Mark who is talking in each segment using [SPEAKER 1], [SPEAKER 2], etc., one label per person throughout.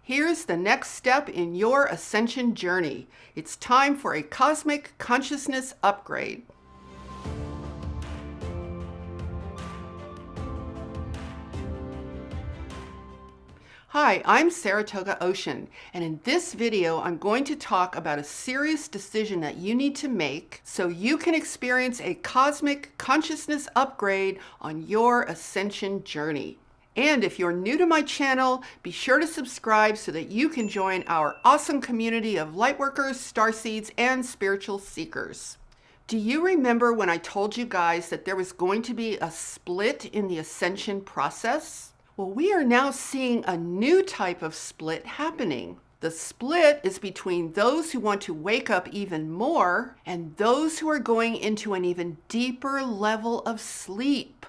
[SPEAKER 1] Here's the next step in your ascension journey. It's time for a cosmic consciousness upgrade. Hi, I'm Saratoga Ocean, and in this video, I'm going to talk about a serious decision that you need to make so you can experience a cosmic consciousness upgrade on your ascension journey. And if you're new to my channel, be sure to subscribe so that you can join our awesome community of lightworkers, starseeds, and spiritual seekers. Do you remember when I told you guys that there was going to be a split in the ascension process? Well, we are now seeing a new type of split happening. The split is between those who want to wake up even more and those who are going into an even deeper level of sleep.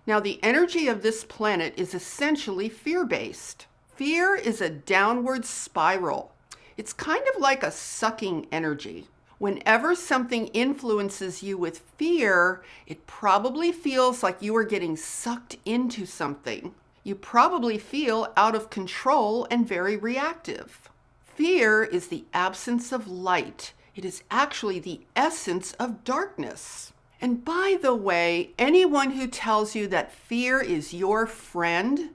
[SPEAKER 1] Now, the energy of this planet is essentially fear-based. Fear is a downward spiral. It's kind of like a sucking energy. Whenever something influences you with fear, it probably feels like you are getting sucked into something. You probably feel out of control and very reactive. Fear is the absence of light. It is actually the essence of darkness. And by the way, anyone who tells you that fear is your friend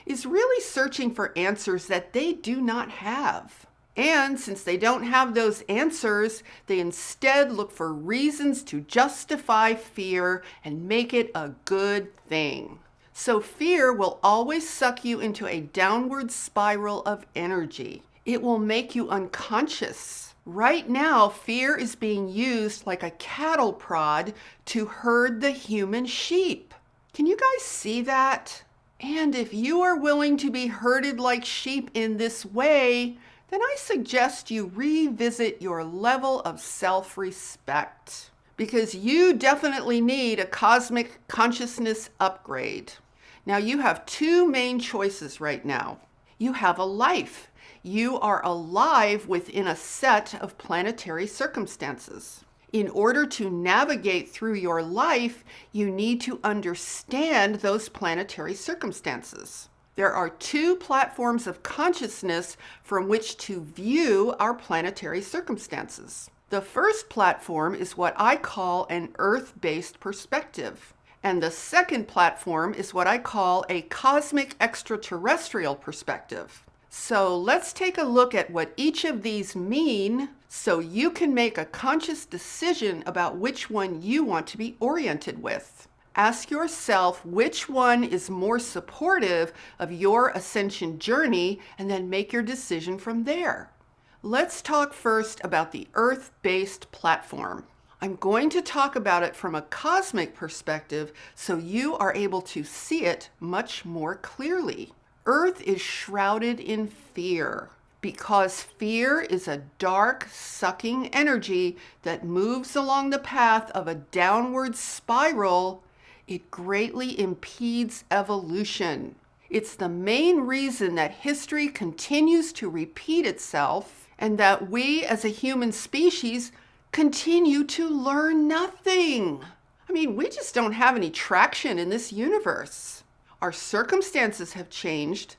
[SPEAKER 1] is really searching for answers that they do not have. And since they don't have those answers, they instead look for reasons to justify fear and make it a good thing. So fear will always suck you into a downward spiral of energy. It will make you unconscious. Right now, fear is being used like a cattle prod to herd the human sheep. Can you guys see that? And if you are willing to be herded like sheep in this way, then I suggest you revisit your level of self-respect, because you definitely need a cosmic consciousness upgrade. Now, you have two main choices right now. You have a life. You are alive within a set of planetary circumstances. In order to navigate through your life, you need to understand those planetary circumstances. There are two platforms of consciousness from which to view our planetary circumstances. The first platform is what I call an Earth-based perspective. And the second platform is what I call a cosmic extraterrestrial perspective. So let's take a look at what each of these mean so you can make a conscious decision about which one you want to be oriented with. Ask yourself which one is more supportive of your ascension journey, and then make your decision from there. Let's talk first about the Earth-based platform. I'm going to talk about it from a cosmic perspective so you are able to see it much more clearly. Earth is shrouded in fear because fear is a dark, sucking energy that moves along the path of a downward spiral. It greatly impedes evolution. It's the main reason that history continues to repeat itself and that we as a human species continue to learn nothing. I mean, we just don't have any traction in this universe. Our circumstances have changed,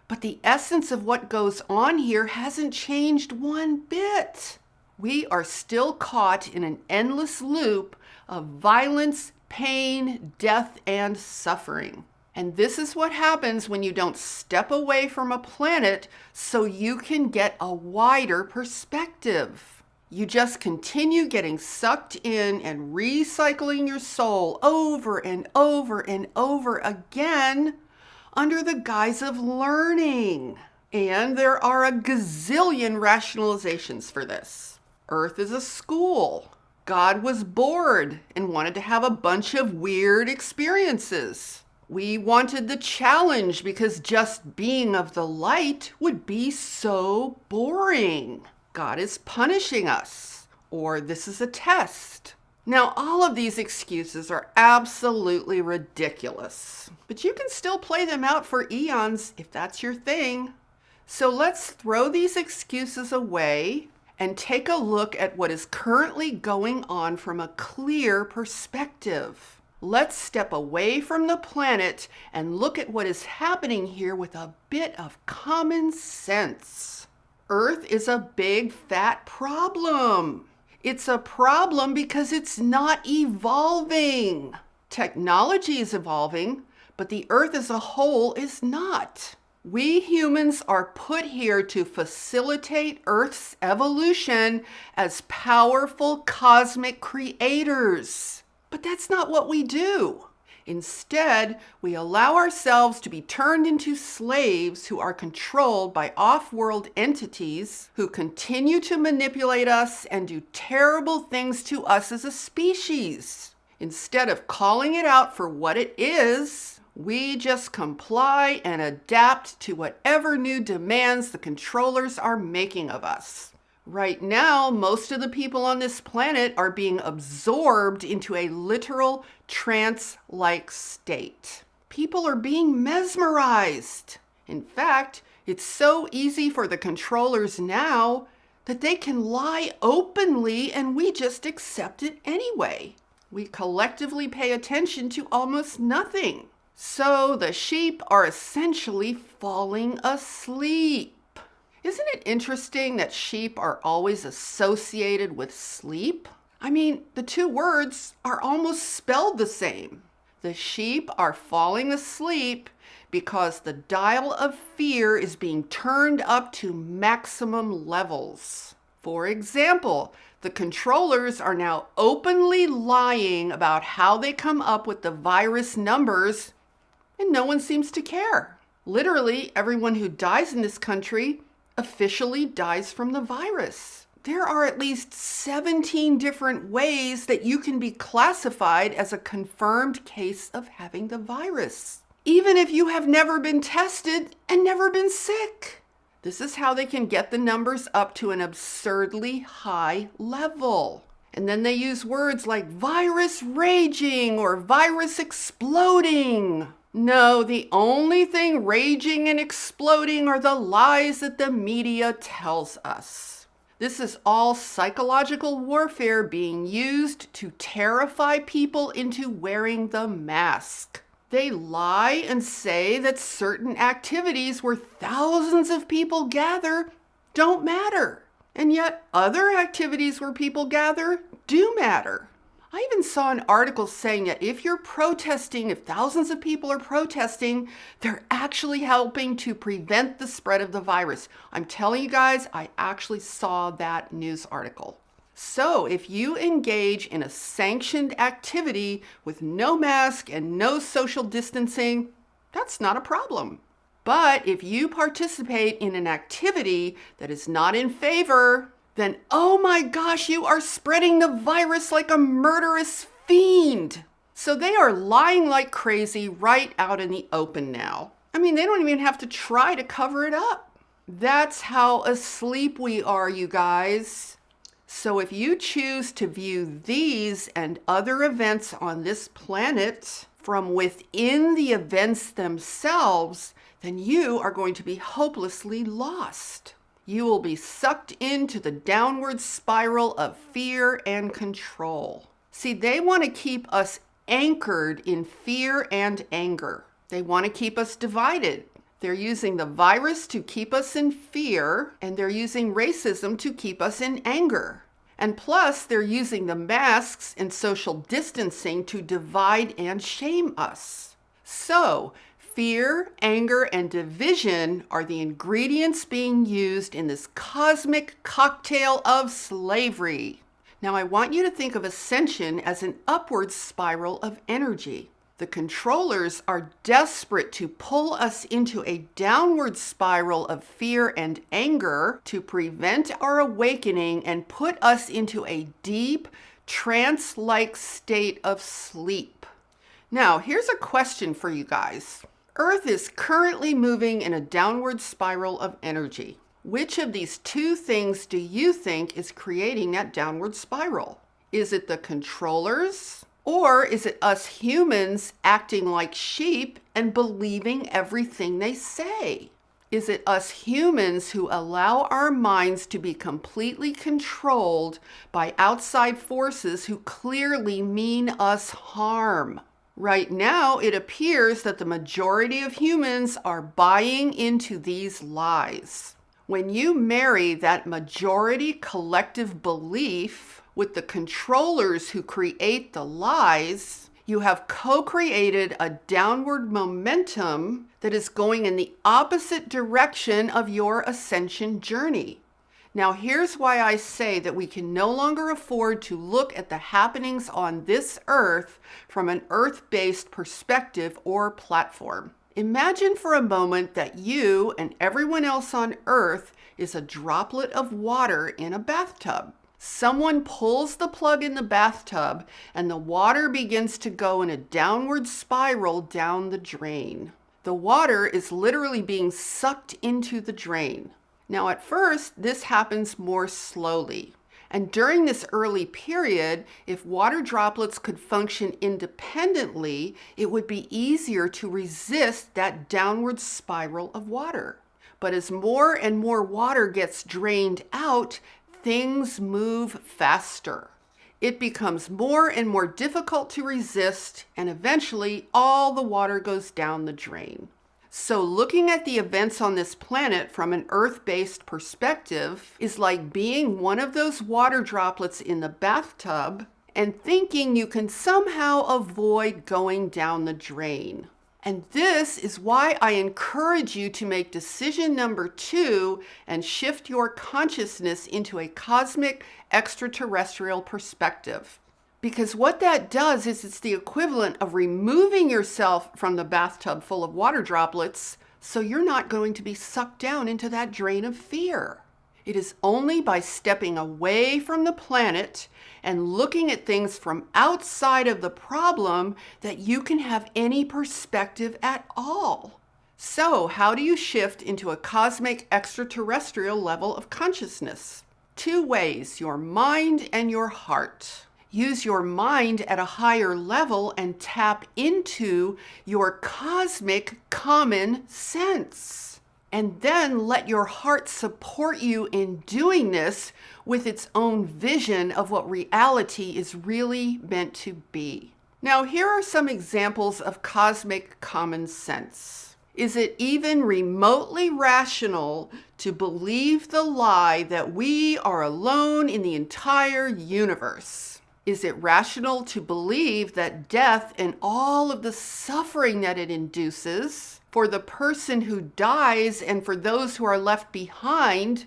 [SPEAKER 1] but the essence of what goes on here hasn't changed one bit. We are still caught in an endless loop of violence, pain, death, and suffering. And this is what happens when you don't step away from a planet so you can get a wider perspective. You just continue getting sucked in and recycling your soul over and over and over again under the guise of learning. And there are a gazillion rationalizations for this. Earth is a school. God was bored and wanted to have a bunch of weird experiences. We wanted the challenge because just being of the light would be so boring. God is punishing us, or this is a test. Now, all of these excuses are absolutely ridiculous, but you can still play them out for eons if that's your thing. So let's throw these excuses away and take a look at what is currently going on from a clear perspective. Let's step away from the planet and look at what is happening here with a bit of common sense. Earth is a big fat problem. It's a problem because it's not evolving. Technology is evolving, but the Earth as a whole is not. We humans are put here to facilitate Earth's evolution as powerful cosmic creators. But that's not what we do. Instead, we allow ourselves to be turned into slaves who are controlled by off-world entities who continue to manipulate us and do terrible things to us as a species. Instead of calling it out for what it is, we just comply and adapt to whatever new demands the controllers are making of us. Right now, most of the people on this planet are being absorbed into a literal trance-like state. People are being mesmerized. In fact, it's so easy for the controllers now that they can lie openly and we just accept it anyway. We collectively pay attention to almost nothing. So the sheep are essentially falling asleep. Isn't it interesting that sheep are always associated with sleep? I mean, the two words are almost spelled the same. The sheep are falling asleep because the dial of fear is being turned up to maximum levels. For example, the controllers are now openly lying about how they come up with the virus numbers, and no one seems to care. Literally, everyone who dies in this country officially dies from the virus. There are at least 17 different ways that you can be classified as a confirmed case of having the virus, even if you have never been tested and never been sick. This is how they can get the numbers up to an absurdly high level. And then they use words like virus raging or virus exploding. No, the only thing raging and exploding are the lies that the media tells us. This is all psychological warfare being used to terrify people into wearing the mask. They lie and say that certain activities where thousands of people gather don't matter. And yet other activities where people gather do matter. I even saw an article saying that if you're protesting, if thousands of people are protesting, they're actually helping to prevent the spread of the virus. I'm telling you guys, I actually saw that news article. So if you engage in a sanctioned activity with no mask and no social distancing, that's not a problem. But if you participate in an activity that is not in favor, then, oh my gosh, you are spreading the virus like a murderous fiend. So they are lying like crazy right out in the open now. I mean, they don't even have to try to cover it up. That's how asleep we are, you guys. So if you choose to view these and other events on this planet from within the events themselves, then you are going to be hopelessly lost. You will be sucked into the downward spiral of fear and control. See, they want to keep us anchored in fear and anger. They want to keep us divided. They're using the virus to keep us in fear, and they're using racism to keep us in anger. And plus, they're using the masks and social distancing to divide and shame us. So, fear, anger, and division are the ingredients being used in this cosmic cocktail of slavery. Now, I want you to think of Ascension as an upward spiral of energy. The controllers are desperate to pull us into a downward spiral of fear and anger to prevent our awakening and put us into a deep, trance-like state of sleep. Now, here's a question for you guys. Earth is currently moving in a downward spiral of energy. Which of these two things do you think is creating that downward spiral? Is it the controllers? Or is it us humans acting like sheep and believing everything they say? Is it us humans who allow our minds to be completely controlled by outside forces who clearly mean us harm? Right now, it appears that the majority of humans are buying into these lies. When you marry that majority collective belief with the controllers who create the lies, you have co-created a downward momentum that is going in the opposite direction of your ascension journey. Now, here's why I say that we can no longer afford to look at the happenings on this earth from an earth-based perspective or platform. Imagine for a moment that you and everyone else on earth is a droplet of water in a bathtub. Someone pulls the plug in the bathtub and the water begins to go in a downward spiral down the drain. The water is literally being sucked into the drain. Now, at first, this happens more slowly. And during this early period, if water droplets could function independently, it would be easier to resist that downward spiral of water. But as more and more water gets drained out, things move faster. It becomes more and more difficult to resist, and eventually all the water goes down the drain. So looking at the events on this planet from an Earth-based perspective is like being one of those water droplets in the bathtub and thinking you can somehow avoid going down the drain. And this is why I encourage you to make decision number 2 and shift your consciousness into a cosmic extraterrestrial perspective. Because what that does is it's the equivalent of removing yourself from the bathtub full of water droplets so you're not going to be sucked down into that drain of fear. It is only by stepping away from the planet and looking at things from outside of the problem that you can have any perspective at all. So, how do you shift into a cosmic extraterrestrial level of consciousness? 2 ways, your mind and your heart. Use your mind at a higher level and tap into your cosmic common sense. And then let your heart support you in doing this with its own vision of what reality is really meant to be. Now, here are some examples of cosmic common sense. Is it even remotely rational to believe the lie that we are alone in the entire universe? Is it rational to believe that death and all of the suffering that it induces for the person who dies and for those who are left behind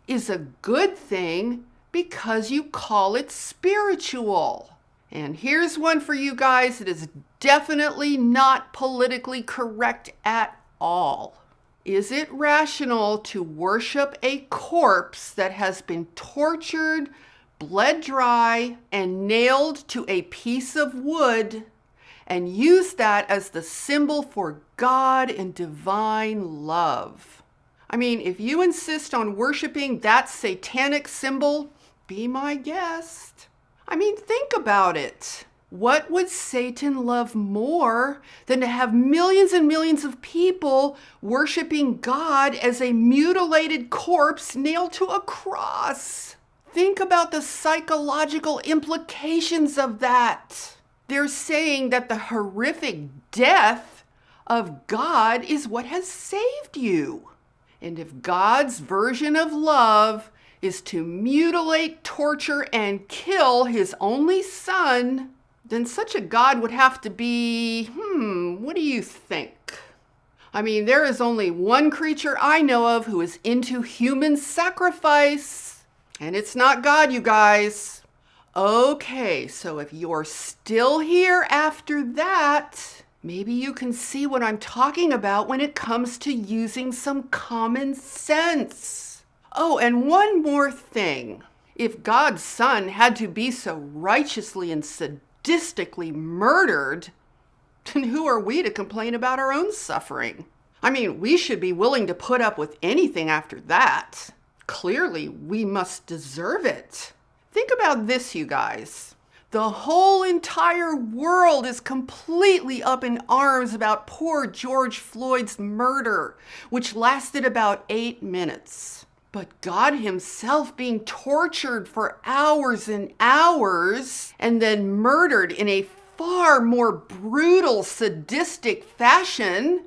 [SPEAKER 1] is a good thing because you call it spiritual? And here's one for you guys that is definitely not politically correct at all. Is it rational to worship a corpse that has been tortured, bled dry, and nailed to a piece of wood, and use that as the symbol for God and divine love? I mean, if you insist on worshiping that satanic symbol, be my guest. I mean, think about it. What would Satan love more than to have millions and millions of people worshiping God as a mutilated corpse nailed to a cross? Think about the psychological implications of that. They're saying that the horrific death of God is what has saved you. And if God's version of love is to mutilate, torture, and kill his only son, then such a God would have to be, what do you think? I mean, there is only one creature I know of who is into human sacrifice. And it's not God, you guys. Okay, so if you're still here after that, maybe you can see what I'm talking about when it comes to using some common sense. Oh, and one more thing. If God's son had to be so righteously and sadistically murdered, then who are we to complain about our own suffering? I mean, we should be willing to put up with anything after that. Clearly, we must deserve it. Think about this, you guys. The whole entire world is completely up in arms about poor George Floyd's murder, which lasted about 8 minutes. But God himself being tortured for hours and hours and then murdered in a far more brutal, sadistic fashion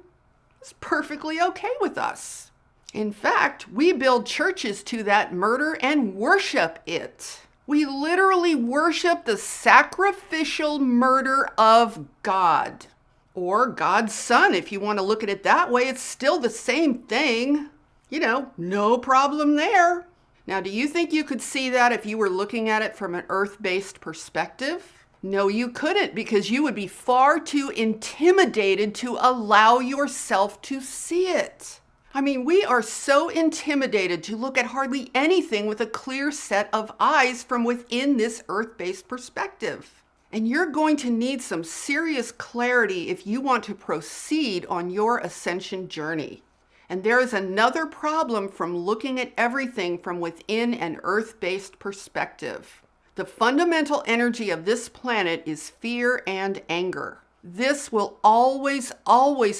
[SPEAKER 1] is perfectly okay with us. In fact, we build churches to that murder and worship it. We literally worship the sacrificial murder of God. Or God's Son, if you want to look at it that way, it's still the same thing. You know, no problem there. Now, do you think you could see that if you were looking at it from an earth-based perspective? No, you couldn't, because you would be far too intimidated to allow yourself to see it. I mean, we are so intimidated to look at hardly anything with a clear set of eyes from within this earth-based perspective. And you're going to need some serious clarity if you want to proceed on your ascension journey. And there is another problem from looking at everything from within an earth-based perspective. The fundamental energy of this planet is fear and anger. This will always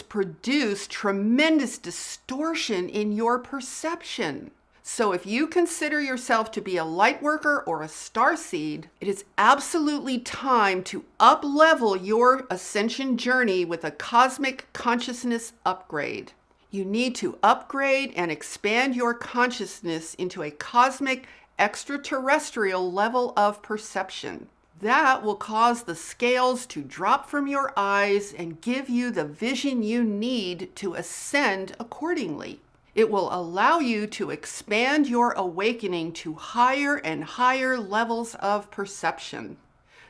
[SPEAKER 1] produce tremendous distortion in your perception. So if you consider yourself to be a light worker or a starseed, it is absolutely time to up-level your ascension journey with a cosmic consciousness upgrade. You need to upgrade and expand your consciousness into a cosmic extraterrestrial level of perception. That will cause the scales to drop from your eyes and give you the vision you need to ascend accordingly. It will allow you to expand your awakening to higher and higher levels of perception.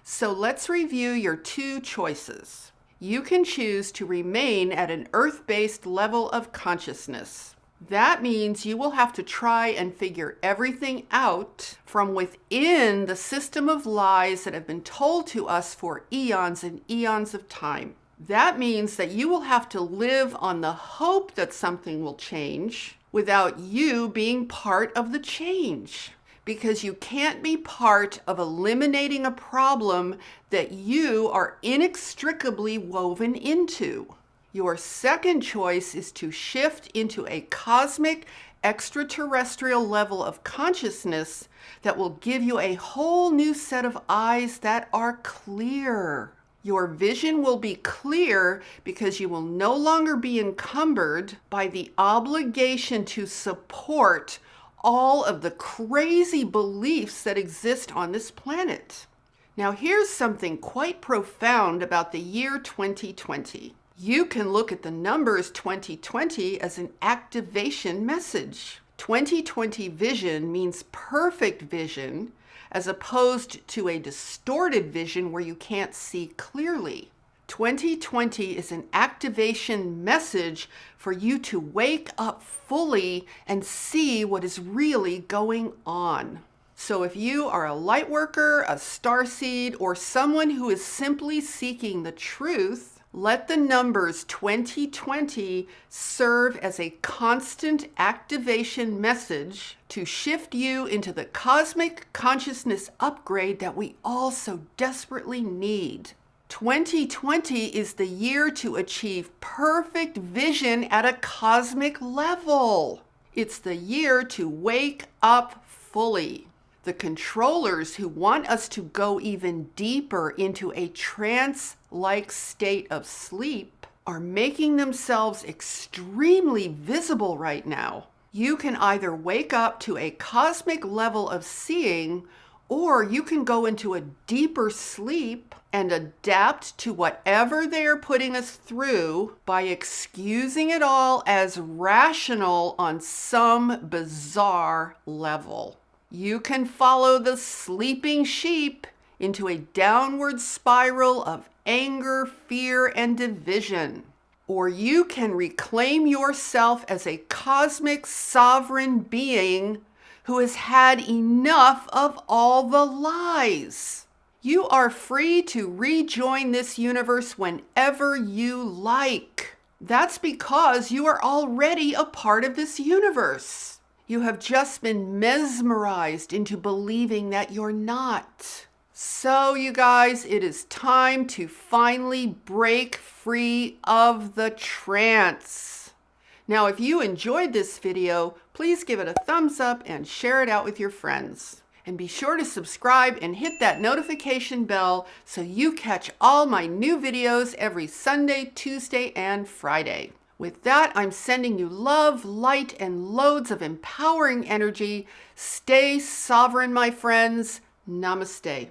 [SPEAKER 1] So let's review your two choices. You can choose to remain at an earth-based level of consciousness. That means you will have to try and figure everything out from within the system of lies that have been told to us for eons and eons of time. That means that you will have to live on the hope that something will change without you being part of the change. Because you can't be part of eliminating a problem that you are inextricably woven into. Your second choice is to shift into a cosmic extraterrestrial level of consciousness that will give you a whole new set of eyes that are clear. Your vision will be clear because you will no longer be encumbered by the obligation to support all of the crazy beliefs that exist on this planet. Now, here's something quite profound about the year 2020. You can look at the numbers 2020 as an activation message. 2020 vision means perfect vision as opposed to a distorted vision where you can't see clearly. 2020 is an activation message for you to wake up fully and see what is really going on. So if you are a light worker, a starseed, or someone who is simply seeking the truth, let the numbers 2020 serve as a constant activation message to shift you into the cosmic consciousness upgrade that we all so desperately need. 2020 is the year to achieve perfect vision at a cosmic level. It's the year to wake up fully. The controllers who want us to go even deeper into a trance-like state of sleep are making themselves extremely visible right now. You can either wake up to a cosmic level of seeing, or you can go into a deeper sleep and adapt to whatever they're putting us through by excusing it all as rational on some bizarre level. You can follow the sleeping sheep into a downward spiral of anger, fear, and division. Or you can reclaim yourself as a cosmic sovereign being who has had enough of all the lies. You are free to rejoin this universe whenever you like. That's because you are already a part of this universe. You have just been mesmerized into believing that you're not. So you guys, it is time to finally break free of the trance. Now, if you enjoyed this video, please give it a thumbs up and share it out with your friends. And be sure to subscribe and hit that notification bell so you catch all my new videos every Sunday, Tuesday, and Friday. With that, I'm sending you love, light, and loads of empowering energy. Stay sovereign, my friends. Namaste.